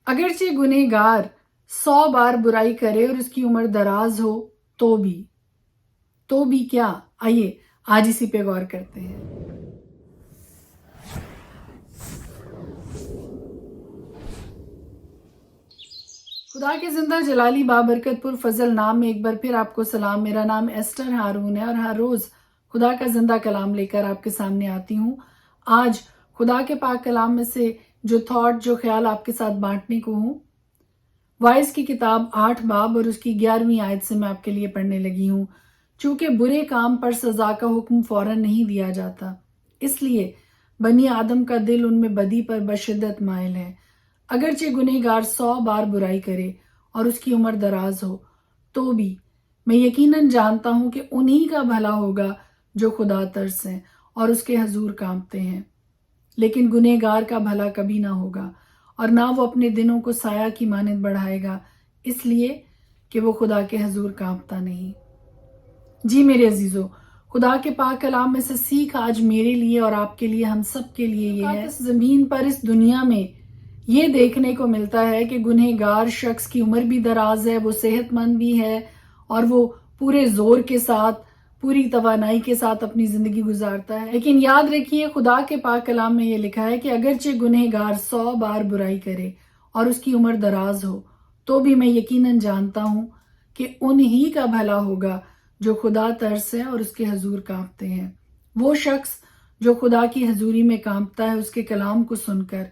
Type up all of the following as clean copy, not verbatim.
اگرچہ گنہگار 100 بار برائی کرے اور اس کی عمر دراز ہو تو بھی کیا؟ آئیے آج اسی پہ غور کرتے ہیں۔ خدا کے زندہ جلالی بابرکت پر فضل نام میں ایک بار پھر آپ کو سلام۔ میرا نام ایسٹر ہارون ہے اور ہر روز خدا کا زندہ کلام لے کر آپ کے سامنے آتی ہوں۔ آج خدا کے پاک کلام میں سے جو خیال آپ کے ساتھ بانٹنے کو ہوں، وائز کی کتاب 8 باب اور اس کی 11ویں آیت سے میں آپ کے لیے پڑھنے لگی ہوں۔ چونکہ برے کام پر سزا کا حکم فوراً نہیں دیا جاتا، اس لیے بنی آدم کا دل ان میں بدی پر بشدت مائل ہے۔ اگرچہ گنہگار 100 بار برائی کرے اور اس کی عمر دراز ہو تو بھی میں یقیناً جانتا ہوں کہ انہی کا بھلا ہوگا جو خدا ترسیں اور اس کے حضور کانپتے ہیں۔ لیکن گنہگار کا بھلا کبھی نہ ہوگا اور نہ وہ اپنے دنوں کو سایہ کی مانند بڑھائے گا، اس لیے کہ وہ خدا کے حضور کانپتا نہیں۔ جی میرے عزیزو، خدا کے پاک کلام میں سے سیکھ آج میرے لیے اور آپ کے لیے، ہم سب کے لیے یہ ہے، اس زمین پر، اس دنیا میں یہ دیکھنے کو ملتا ہے کہ گنہگار شخص کی عمر بھی دراز ہے، وہ صحت مند بھی ہے اور وہ پورے زور کے ساتھ، پوری توانائی کے ساتھ اپنی زندگی گزارتا ہے۔ لیکن یاد رکھیے، خدا کے پاک کلام میں یہ لکھا ہے کہ اگرچہ گنہگار 100 بار برائی کرے اور اس کی عمر دراز ہو تو بھی میں یقیناً جانتا ہوں کہ انہی کا بھلا ہوگا جو خدا ترسیں اور اس کے حضور کانپتے ہیں۔ وہ شخص جو خدا کی حضوری میں کانپتا ہے، اس کے کلام کو سن کر،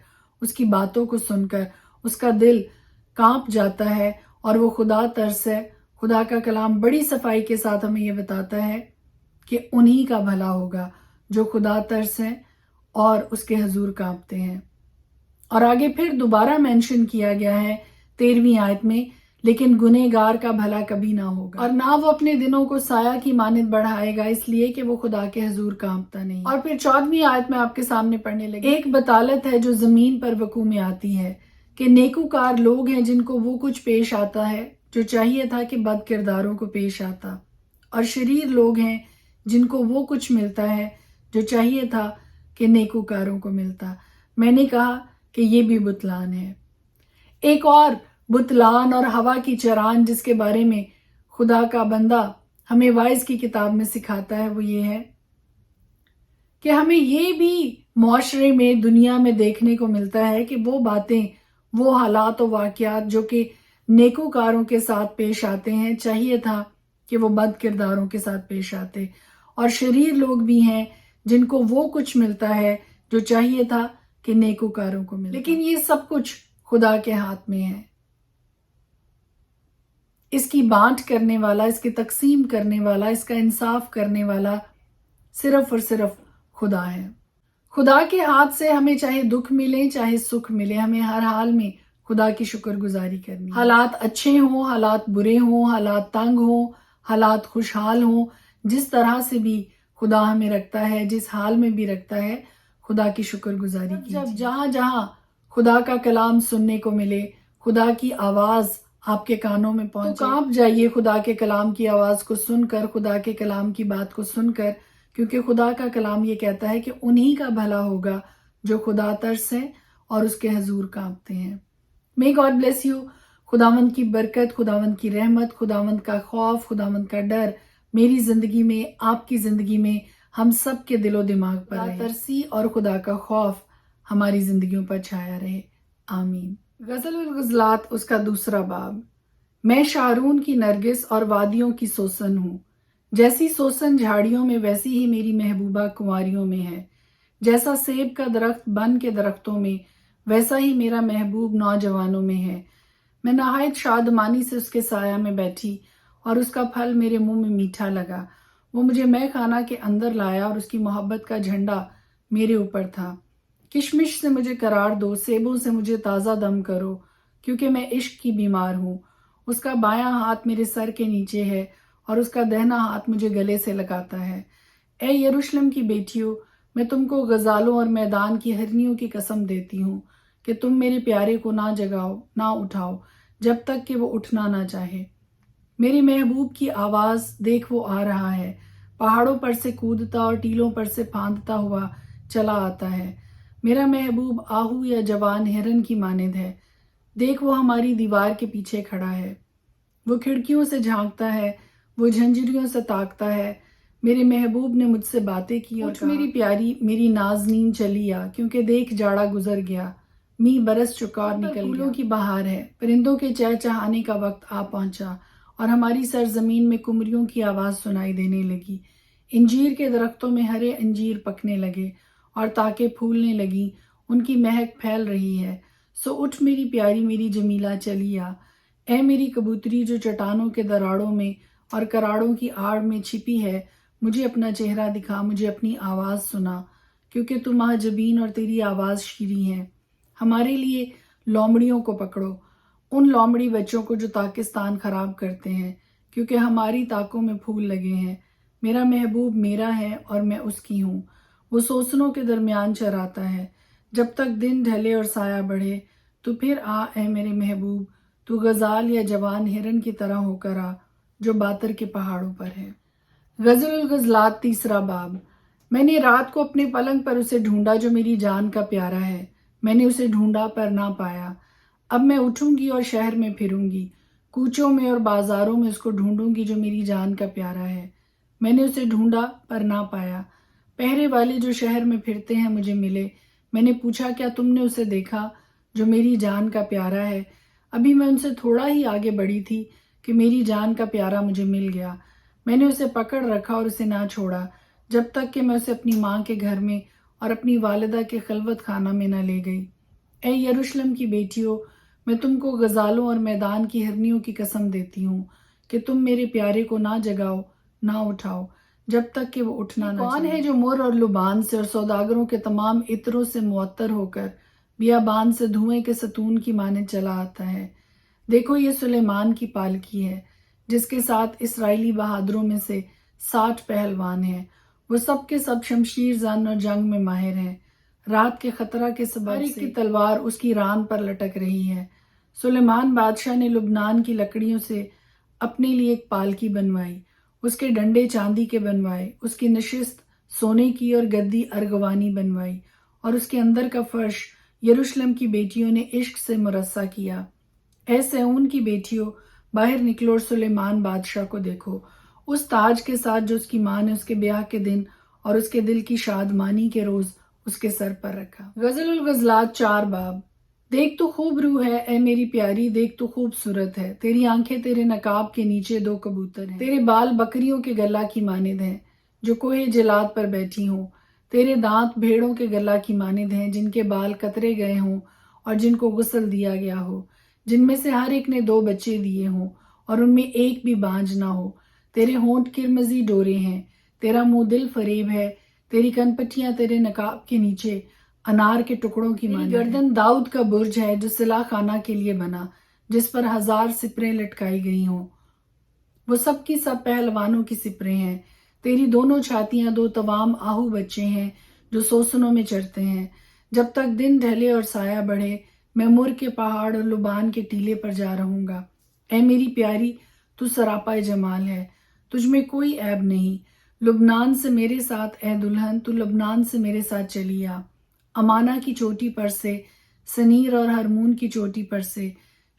اس کی باتوں کو سن کر اس کا دل کانپ جاتا ہے اور وہ خدا ترسے۔ خدا کا کلام بڑی صفائی کے ساتھ ہمیں یہ بتاتا ہے کہ انہی کا بھلا ہوگا جو خدا ترسیں اور اس کے حضور کانپتے ہیں۔ اور آگے پھر دوبارہ مینشن کیا گیا ہے 13ویں آیت میں، لیکن گنہگار کا بھلا کبھی نہ ہوگا اور نہ وہ اپنے دنوں کو سایہ کی مانند بڑھائے گا، اس لیے کہ وہ خدا کے حضور کانپتا نہیں۔ اور پھر 14ویں آیت میں آپ کے سامنے پڑھنے لگے، ایک بطالت ہے جو زمین پر وقوع میں آتی ہے کہ نیکوکار لوگ ہیں جن کو وہ کچھ پیش آتا ہے جو چاہیے تھا کہ بد کرداروں کو پیش آتا، اور شریر لوگ ہیں جن کو وہ کچھ ملتا ہے جو چاہیے تھا کہ نیکوکاروں کو ملتا۔ میں نے کہا کہ یہ بھی بتلان ہے۔ ایک اور بتلان اور ہوا کی چران جس کے بارے میں خدا کا بندہ ہمیں وائز کی کتاب میں سکھاتا ہے، وہ یہ ہے کہ ہمیں یہ بھی معاشرے میں، دنیا میں دیکھنے کو ملتا ہے کہ وہ باتیں، وہ حالات و واقعات جو کہ نیکوکاروں کے ساتھ پیش آتے ہیں، چاہیے تھا کہ وہ بد کرداروں کے ساتھ پیش آتے، اور شریر لوگ بھی ہیں جن کو وہ کچھ ملتا ہے جو چاہیے تھا کہ نیکوکاروں کو ملتا۔ لیکن یہ سب کچھ خدا کے ہاتھ میں ہے۔ اس کی بانٹ کرنے والا، اس کی تقسیم کرنے والا، اس کا انصاف کرنے والا صرف اور صرف خدا ہے۔ خدا کے ہاتھ سے ہمیں چاہے دکھ ملے چاہے سکھ ملے، ہمیں ہر حال میں خدا کی شکر گزاری کرنی ہے۔ حالات اچھے ہوں، حالات برے ہوں، حالات تنگ ہوں، حالات خوشحال ہوں، جس طرح سے بھی خدا ہمیں رکھتا ہے، جس حال میں بھی رکھتا ہے، خدا کی شکر گزاری کیجیے۔ جب جہاں جہاں خدا کا کلام سننے کو ملے، خدا کی آواز آپ کے کانوں میں پہنچے، تو کانپ جائیے خدا کے کلام کی آواز کو سن کر، خدا کے کلام کی بات کو سن کر، کیونکہ خدا کا کلام یہ کہتا ہے کہ انہی کا بھلا ہوگا جو خدا ترسیں اور اس کے حضور کانپتے ہیں۔ May God bless you۔ خداوند کی برکت، خداوند کی رحمت، خداوند کا خوف، خداوند کا ڈر میری زندگی میں، آپ کی زندگی میں، ہم سب کے دل و دماغ پر رہے۔ خدا ترسی اور خدا کا خوف ہماری زندگیوں پر چھایا رہے، آمین۔ غزل الغزلات، اس کا 2 باب۔ میں شارون کی نرگس اور وادیوں کی سوسن ہوں، جیسی سوسن جھاڑیوں میں ویسی ہی میری محبوبہ کنواریوں میں ہے، جیسا سیب کا درخت بن کے درختوں میں ویسا ہی میرا محبوب نوجوانوں میں ہے۔ میں نہایت شادمانی سے اس کے سایہ میں بیٹھی اور اس کا پھل میرے منہ میں میٹھا لگا۔ وہ مجھے مے خانہ کے اندر لایا اور اس کی محبت کا جھنڈا میرے اوپر تھا۔ کشمش سے مجھے قرار دو، سیبوں سے مجھے تازہ دم کرو، کیونکہ میں عشق کی بیمار ہوں۔ اس کا بایاں ہاتھ میرے سر کے نیچے ہے اور اس کا دہنا ہاتھ مجھے گلے سے لگاتا ہے۔ اے یروشلم کی بیٹیوں، میں تم کو غزالوں اور میدان کی ہرنیوں کی قسم دیتی ہوں کہ تم میرے پیارے کو نہ جگاؤ، نہ اٹھاؤ، جب تک کہ وہ اٹھنا نہ چاہے۔ میرے محبوب کی آواز دیکھ وہ آ رہا ہے، پہاڑوں پر سے کودتا اور ٹیلوں پر سے پھاندتا ہوا چلا آتا ہے۔ میرا محبوب آہو یا جوان ہرن کی مانند ہے، دیکھ وہ ہماری دیوار کے پیچھے کھڑا ہے، وہ کھڑکیوں سے جھانکتا ہے، وہ جھنجریوں سے تاکتا ہے۔ میرے محبوب نے مجھ سے باتیں کی اور کہا، میری پیاری میری نازنین چلی آ، کیونکہ دیکھ جاڑا گزر گیا، می برس چکا اور نکل گیا۔ پھولوں کی بہار ہے، پرندوں کے چہچہانے کا وقت آ پہنچا اور ہماری سرزمین میں کمریوں کی آواز سنائی دینے لگی۔ انجیر کے درختوں میں ہرے انجیر پکنے لگے اور تاکیں پھولنے لگیں، ان کی مہک پھیل رہی ہے۔ سو اٹھ میری پیاری میری جمیلہ چلی آ، اے میری کبوتری جو چٹانوں کے دراڑوں میں اور کراڑوں کی آڑ میں چھپی ہے، مجھے اپنا چہرہ دکھا، مجھے اپنی آواز سنا، کیونکہ تو ماہ جبین اور تیری آواز شیریں ہے۔ ہمارے لیے لومڑیوں کو پکڑو، ان لومڑی بچوں کو جو تاکستان خراب کرتے ہیں، کیونکہ ہماری تاکوں میں پھول لگے ہیں۔ میرا محبوب میرا ہے اور میں اس کی ہوں، وہ سوسنوں کے درمیان چراتا ہے۔ جب تک دن ڈھلے اور سایہ بڑھے تو پھر آ اے میرے محبوب، تو غزال یا جوان ہرن کی طرح ہو کر آ جو باتر کے پہاڑوں پر ہے۔ غزل الغزلات تیسرا باب۔ میں نے رات کو اپنے پلنگ پر اسے ڈھونڈا جو میری جان کا پیارا ہے، میں نے اسے ڈھونڈا پر نہ پایا۔ اب میں اٹھوں گی اور شہر میں پھروں گی، کوچوں میں اور بازاروں میں اس کو ڈھونڈوں گی جو میری جان کا پیارا ہے۔ میں نے اسے ڈھونڈا پر نہ پایا۔ پہرے والے جو شہر میں پھرتے ہیں مجھے ملے، میں نے پوچھا کیا تم نے اسے دیکھا جو میری جان کا پیارا ہے؟ ابھی میں ان سے تھوڑا ہی آگے بڑھی تھی کہ میری جان کا پیارا مجھے مل گیا۔ میں نے اسے پکڑ رکھا اور اسے نہ چھوڑا جب تک کہ میں اسے اپنی ماں کے گھر میں اور اپنی والدہ کے خلوت خانہ میں نہ لے گئی۔ اے یروشلم کی بیٹیوں، میں تم کو غزالوں اور میدان کی ہرنیوں کی قسم دیتی ہوں کہ تم میرے پیارے کو نہ جگاؤ، نہ اٹھاؤ جب تک کہ وہ اٹھنا نہ چاہے۔ کون ہے جو مر اور لبان سے اور سوداگروں کے تمام عطروں سے معطر ہو کر بیابان سے دھوئیں کے ستون کی مانند چلا آتا ہے؟ دیکھو یہ سلیمان کی پالکی ہے، جس کے ساتھ اسرائیلی بہادروں میں سے 60 پہلوان ہیں۔ وہ سب کے سب شمشیر زن اور جنگ میں ماہر ہیں۔ رات کے خطرہ کے سبب سے کی تلوار اس کی ران پر لٹک رہی ہے۔ سلیمان بادشاہ نے لبنان کی لکڑیوں سے اپنے لیے ایک پالکی بنوائی، اس کے ڈنڈے چاندی کے بنوائے، اس کی نشست سونے کی اور گدی ارغوانی بنوائی، اور اس کے اندر کا فرش یروشلم کی بیٹیوں نے عشق سے مرصع کیا۔ اے سیون کی بیٹیوں، باہر نکلو اور سلیمان بادشاہ کو دیکھو، اس تاج کے ساتھ جو اس کی ماں نے اس کے بیاہ کے دن اور اس کے دل کی شادمانی کے روز اس کے سر پر رکھا۔ غزل الغزلات 4 باب۔ دیکھ تو خوب روح ہے اے میری پیاری، دیکھ تو خوبصورت ہے، تیری آنکھیں تیرے نقاب کے نیچے 2 کبوتر ہیں، تیرے بال بکریوں کے گلا کی مانند ہیں جو کوہ جلاد پر بیٹھی ہوں، تیرے دانت بھیڑوں کے گلا کی مانند ہیں جن کے بال کترے گئے ہوں اور جن کو غسل دیا گیا ہو، جن میں سے ہر ایک نے 2 بچے دیے ہوں اور ان میں ایک بھی بانج نہ ہو۔ تیرے ہونٹ کرمزی ڈورے ہیں، تیرا منہ دل فریب ہے، تیری کن پٹیاں تیرے نقاب کے نیچے انار کے ٹکڑوں کی مانند ہیں۔ گردن داؤد کا برج ہے جو صلہ خانہ کے لیے بنا، جس پر 1000 سپریں لٹکائی گئی ہوں، وہ سب کی سب پہلوانوں کی سپریں ہیں۔ تیری دونوں چھاتیاں 2 توام آہو بچے ہیں جو سوسنوں میں چرتے ہیں۔ جب تک دن ڈھلے اور سایہ بڑھے میں مر کے پہاڑ اور لبان کے ٹیلے پر جا رہوں گا۔ اے میری پیاری، تو سراپا جمال ہے، تجھ میں کوئی عیب نہیں۔ لبنان سے میرے ساتھ اے دلہن، تو لبنان سے میرے ساتھ چلی آ۔ امانہ کی چوٹی پر سے، سنیر اور ہرمون کی چوٹی پر سے،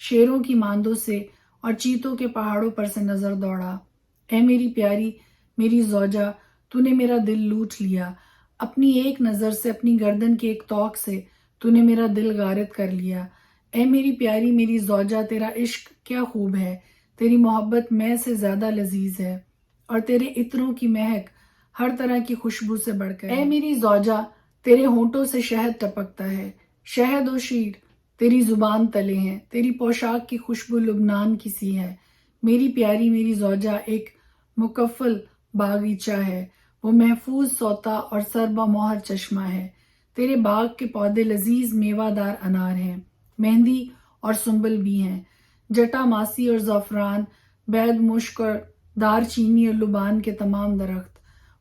شیروں کی ماندوں سے اور چیتوں کے پہاڑوں پر سے نظر دوڑا۔ اے میری پیاری میری زوجہ، تو نے میرا دل لوٹ لیا، اپنی ایک نظر سے، اپنی گردن کے ایک طوق سے تو نے میرا دل غارت کر لیا۔ اے میری پیاری میری زوجہ، تیرا عشق کیا خوب ہے، تیری محبت میں سے زیادہ لذیذ ہے اور تیرے عطروں کی مہک ہر طرح کی خوشبو سے بڑھ کر ہے۔ اے میری زوجہ، تیرے ہونٹوں سے شہد ٹپکتا ہے، شہد و شیر تیری زبان تلے ہیں، تیری پوشاک کی خوشبو لبنان کی سی ہے۔ میری پیاری میری زوجہ ایک مکفل باغیچہ ہے، وہ محفوظ سوتا اور سربا مہر چشمہ ہے۔ تیرے باغ کے پودے لذیذ میوہ دار انار ہیں، مہندی اور سنبل بھی ہیں، جٹا ماسی اور زعفران، بید مشک اور دار چینی اور لبان کے تمام درخت،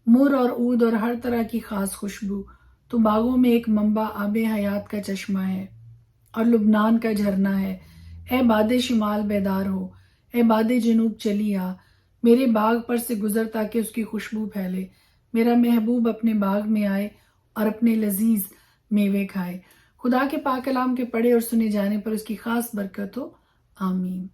مر اور عود اور ہر طرح کی خاص خوشبو۔ تو باغوں میں ایک منبع آب حیات کا چشمہ ہے اور لبنان کا جھرنا ہے۔ اے باد شمال بیدار ہو، اے باد جنوب چلی آ، میرے باغ پر سے گزر تاکہ اس کی خوشبو پھیلے، میرا محبوب اپنے باغ میں آئے اور اپنے لذیذ میوے کھائے۔ خدا کے پاک کلام کے پڑھے اور سنے جانے پر اس کی خاص برکت ہو، آمین۔